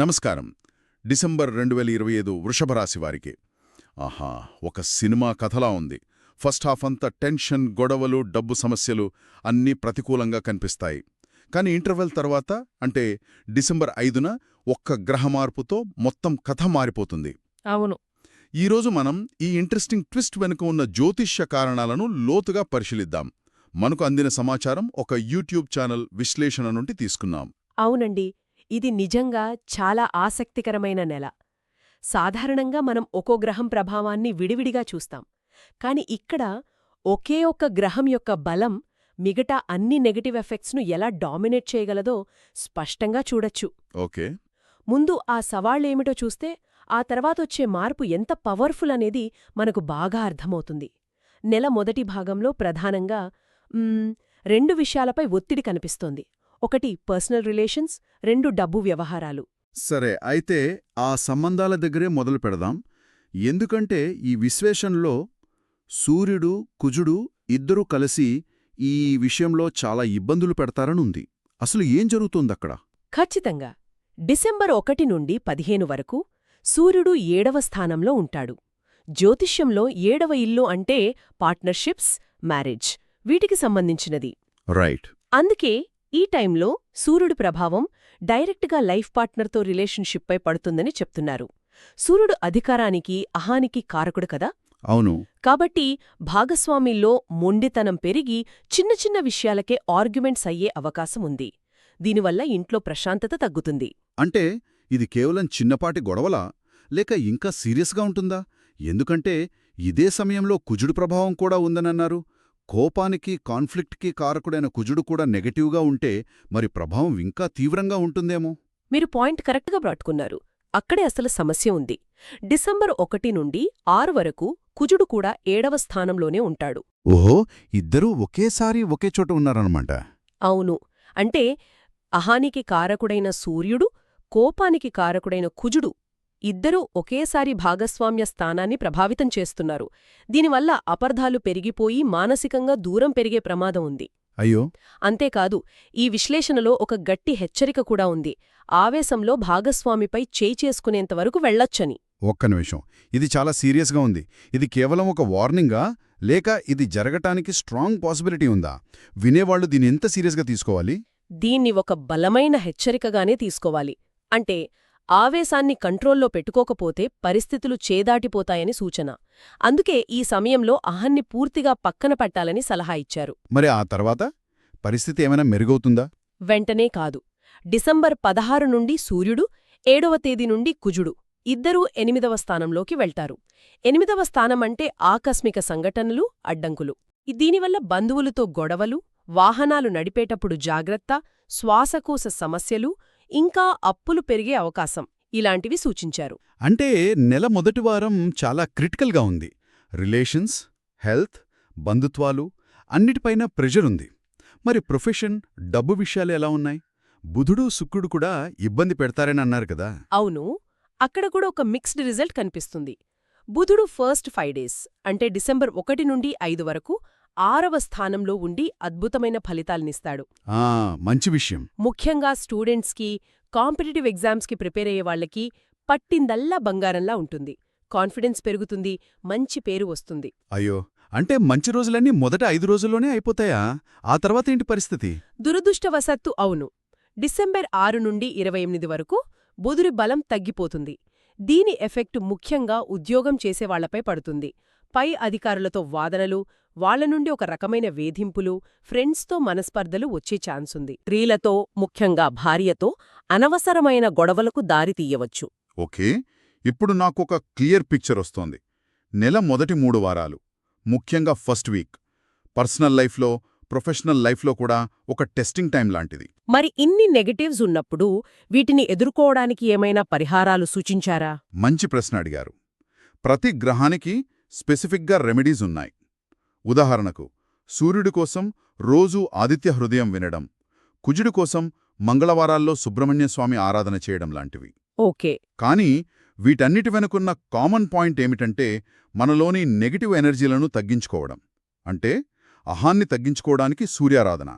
నమస్కారం. డిసెంబర్ 2025 వృషభ రాశి వారికి ఆహా ఒక సినిమా కథలా ఉంది. ఫస్ట్ హాఫ్ అంతా టెన్షన్, గొడవలు, డబ్బు సమస్యలు అన్నీ ప్రతికూలంగా కనిపిస్తాయి. కానీ ఇంటర్వెల్ తర్వాత అంటే డిసెంబర్ 5న ఒక్క గ్రహ మార్పుతో మొత్తం కథ మారిపోతుంది. అవును. ఈరోజు మనం ఈ ఇంట్రెస్టింగ్ ట్విస్ట్ వెనుక ఉన్న జ్యోతిష్య కారణాలను లోతుగా పరిశీలిద్దాం. మనకు అందిన సమాచారం ఒక యూట్యూబ్ ఛానల్ విశ్లేషణ నుండి తీసుకున్నాం. అవునండి. ఇది నిజంగా చాలా ఆసక్తికరమైన నెల. సాధారణంగా మనం ఒక్కో గ్రహం ప్రభావాన్ని విడివిడిగా చూస్తాం. కాని ఇక్కడ ఒకే ఒక్క గ్రహం యొక్క బలం మిగతా అన్ని నెగటివ్ ఎఫెక్ట్స్ను ఎలా డామినేట్ చేయగలదో స్పష్టంగా చూడొచ్చు. ఓకే. ముందు ఆ సవాళ్లేమిటో చూస్తే ఆ తర్వాతొచ్చే మార్పు ఎంత పవర్ఫుల్ అనేది మనకు బాగా అర్థమవుతుంది. నెల మొదటి భాగంలో ప్రధానంగా రెండు విషయాలపై ఒత్తిడి కనిపిస్తోంది. ఒకటి పర్సనల్ రిలేషన్స్, రెండు డబ్బు వ్యవహారాలు. సరే, అయితే ఆ సంబంధాల దగ్గరే మొదలు పెడదాం. ఎందుకంటే ఈ విశ్లేషణలో సూర్యుడు, కుజుడు ఇద్దరూ కలిసి ఈ విషయంలో చాలా ఇబ్బందులు పెడతారనుంది. అసలు ఏం జరుగుతోందక్కడ? ఖచ్చితంగా. డిసెంబర్ 1 నుండి 15 వరకు సూర్యుడు 7వ స్థానంలో ఉంటాడు. జ్యోతిష్యంలో 7వ ఇల్లు అంటే పార్ట్నర్షిప్స్, మ్యారేజ్, వీటికి సంబంధించినది. రైట్. అందుకే ఈ టైంలో సూర్యుడి ప్రభావం డైరెక్ట్గా లైఫ్ పార్ట్నర్తో రిలేషన్షిప్పై పడుతుందని చెప్తున్నారు. సూర్యుడు అధికారానికి, అహానికి కారకుడు కదా. అవును. కాబట్టి భాగస్వామిల్లో మొండితనం పెరిగి చిన్న చిన్న విషయాలకే ఆర్గ్యుమెంట్స్ అయ్యే అవకాశం ఉంది. దీనివల్ల ఇంట్లో ప్రశాంతత తగ్గుతుంది. అంటే ఇది కేవలం చిన్నపాటి గొడవలా, లేక ఇంకా సీరియస్గా ఉంటుందా? ఎందుకంటే ఇదే సమయంలో కుజుడు ప్రభావం కూడా ఉందనన్నారు. కోపానికి, కాన్ఫ్లిక్ట్కి కారకుడైన కుజుడు కూడా నెగటివ్గా ఉంటే మరి ప్రభావం ఇంకా తీవ్రంగా ఉంటుందేమో. మీరు పాయింట్ కరెక్ట్గా పట్టుకున్నారు. అక్కడే అసలు సమస్య ఉంది. డిసెంబర్ 1 నుండి 6 వరకు కుజుడు కూడా 7వ స్థానంలోనే ఉంటాడు. ఓహో, ఇద్దరూ ఒకేసారి ఒకే చోట ఉన్నారన్నమాట. అవును. అంటే అహానికి కారకుడైన సూర్యుడు, కోపానికి కారకుడైన కుజుడు ఇద్దరూ ఒకేసారి భాగస్వామ్య స్థానాన్ని ప్రభావితం చేస్తున్నారు. దీనివల్ల అపర్ధాలు పెరిగిపోయి మానసికంగా దూరం పెరిగే ప్రమాదం ఉంది. అయ్యో. అంతేకాదు, ఈ విశ్లేషణలో ఒక గట్టి హెచ్చరిక కూడా ఉంది. ఆవేశంలో భాగస్వామిపై చేయి చేసుకునేంతవరకు వెళ్లొచ్చని. ఒక్క నిమిషం, ఇది చాలా సీరియస్గా ఉంది. ఇది కేవలం ఒక వార్నింగా, లేక ఇది జరగటానికి స్ట్రాంగ్ పాసిబిలిటీ ఉందా? వినేవాళ్లు దీన్ని ఎంత సీరియస్గా తీసుకోవాలి? దీన్ని ఒక బలమైన హెచ్చరికగానే తీసుకోవాలి. అంటే ఆవేశాన్ని కంట్రోల్లో పెట్టుకోకపోతే పరిస్థితులు చేదాటిపోతాయని సూచన. అందుకే ఈ సమయంలో అహాన్ని పూర్తిగా పక్కన పెట్టాలని సలహా ఇచ్చారు. మరి ఆ తర్వాత పరిస్థితి ఏమైనా మెరుగవుతుందా? వెంటనే కాదు. డిసెంబర్ 16 నుండి సూర్యుడు, 7వ తేదీ నుండి కుజుడు ఇద్దరూ 8వ స్థానంలోకి వెళ్తారు. 8వ స్థానమంటే ఆకస్మిక సంఘటనలు, అడ్డంకులు. దీనివల్ల బంధువులతో గొడవలు, వాహనాలు నడిపేటప్పుడు జాగ్రత్త, శ్వాసకోశ సమస్యలు, ఇంకా అప్పులు పెరిగే అవకాశం ఇలాంటివి సూచించారు. అంటే నెల మొదటి వారం చాలా క్రిటికల్గా ఉంది. రిలేషన్స్, హెల్త్, బంధుత్వాలు అన్నిటిపైన ప్రెషర్ ఉంది. మరి ప్రొఫెషన్, డబ్బు విషయాలు ఎలా ఉన్నాయి? బుధుడు, శుక్రుడు కూడా ఇబ్బంది పెడతారని అన్నారు కదా. అవును. అక్కడ కూడా ఒక మిక్స్డ్ రిజల్ట్ కనిపిస్తుంది. బుధుడు ఫస్ట్ 5 డేస్ అంటే డిసెంబర్ 1 నుండి 5 వరకు 6వ స్థానంలో ఉండి అద్భుతమైన ఫలితాలనిస్తాడు. మంచి విషయం. ముఖ్యంగా స్టూడెంట్స్కి, కాంపిటిటివ్ ఎగ్జామ్స్కి ప్రిపేర్ అయ్యే వాళ్లకి పట్టిందల్లా బంగారంలా ఉంటుంది. కాన్ఫిడెన్స్ పెరుగుతుంది, మంచి పేరు వస్తుంది. అయ్యో, అంటే మంచి రోజులన్నీ మొదట 5 రోజుల్లోనే అయిపోతాయా? ఆ తర్వాత ఏంటి పరిస్థితి? దురదృష్టవశాత్తు అవును. డిసెంబర్ 6 నుండి 28 వరకు బుధుడి బలం తగ్గిపోతుంది. దీని ఎఫెక్టు ముఖ్యంగా ఉద్యోగం చేసేవాళ్లపై పడుతుంది. పై అధికారులతో వాదనలు, వాళ్ల నుండి ఒక రకమైన వేధింపులు, ఫ్రెండ్స్తో మనస్పర్ధలు వచ్చే ఛాన్సుంది. స్త్రీలతో, ముఖ్యంగా భార్యతో అనవసరమైన గొడవలకు దారితీయవచ్చు. ఓకే, ఇప్పుడు నాకొక క్లియర్ పిక్చర్ వస్తోంది. నెల మొదటి 3 వారాలు, ముఖ్యంగా ఫస్ట్ వీక్, పర్సనల్ లైఫ్లో, ప్రొఫెషనల్ లైఫ్లో కూడా ఒక టెస్టింగ్ టైం లాంటిది. మరి ఇన్ని నెగటివ్స్ ఉన్నప్పుడు వీటిని ఎదుర్కోవడానికి ఏమైనా పరిహారాలు సూచించారా? మంచి ప్రశ్న అడిగారు. ప్రతి గ్రహానికి స్పెసిఫిక్గా రెమెడీస్ ఉన్నాయి. ఉదాహరణకు సూర్యుడి కోసం రోజూ ఆదిత్య హృదయం వినడం, కుజుడి కోసం మంగళవారాల్లో సుబ్రహ్మణ్యస్వామి ఆరాధన చేయడం లాంటివి. ఓకే. కానీ వీటన్నిటి వెనుకున్న కామన్ పాయింట్ ఏమిటంటే మనలోని నెగటివ్ ఎనర్జీలను తగ్గించుకోవడం. అంటే అహాన్ని తగ్గించుకోవడానికి సూర్యారాధన,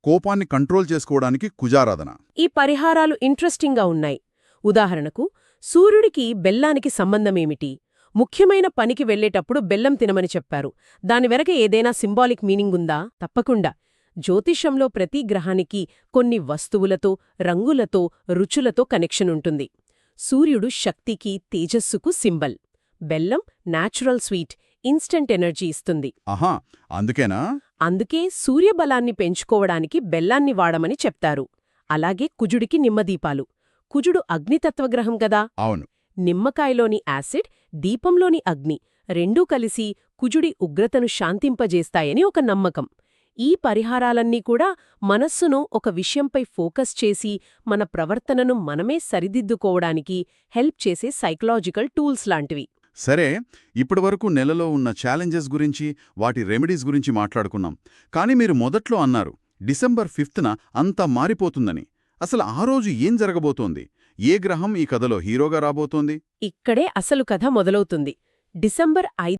కోపాన్ని కంట్రోల్ చేసుకోవడానికి కుజారాధన. ఈ పరిహారాలు ఇంట్రెస్టింగ్గా ఉన్నాయి. ఉదాహరణకు సూర్యుడికి బెల్లానికి సంబంధమేమిటి? ముఖ్యమైన పనికి వెళ్లేటప్పుడు బెల్లం తినమని చెప్పారు. దాని వెనక ఏదైనా సింబాలిక్ మీనింగ్ ఉందా? తప్పకుండా. జ్యోతిషంలో ప్రతి గ్రహానికి కొన్ని వస్తువులతో, రంగులతో, రుచులతో కనెక్షన్ ఉంటుంది. సూర్యుడు శక్తికి, తేజస్సుకు సింబల్. బెల్లం న్యాచురల్ స్వీట్, ఇన్స్టంట్ ఎనర్జీ ఇస్తుంది. ఆహా, అందుకేనా? అందుకే సూర్యబలాన్ని పెంచుకోవడానికి బెల్లాన్ని వాడమని చెప్తారు. అలాగే కుజుడికి నిమ్మదీపాలు. కుజుడు అగ్నితత్వగ్రహం గదా. అవును. నిమ్మకాయలోని యాసిడ్, దీపంలోని అగ్ని రెండూ కలిసి కుజుడి ఉగ్రతను శాంతింపజేస్తాయని ఒక నమ్మకం. ఈ పరిహారాలన్నీ కూడా మనస్సును ఒక విషయంపై ఫోకస్ చేసి మన ప్రవర్తనను మనమే సరిదిద్దుకోవడానికి హెల్ప్ చేసే సైకలాజికల్ టూల్స్ లాంటివి. సరే, ఇప్పటివరకు నెలలో ఉన్న ఛాలెంజెస్ గురించి, వాటి రెమెడీస్ గురించి మాట్లాడుకున్నాం. కానీ మీరు మొదట్లో అన్నారు డిసెంబర్ 5న అంతా మారిపోతుందని. అసలు ఆ రోజు ఏం జరగబోతోంది? ఏ గ్రహం ఈ కథలో హీరోగా రాబోతోంది? ఇక్కడే అసలు కథ మొదలవుతుంది. డిసెంబర్ 5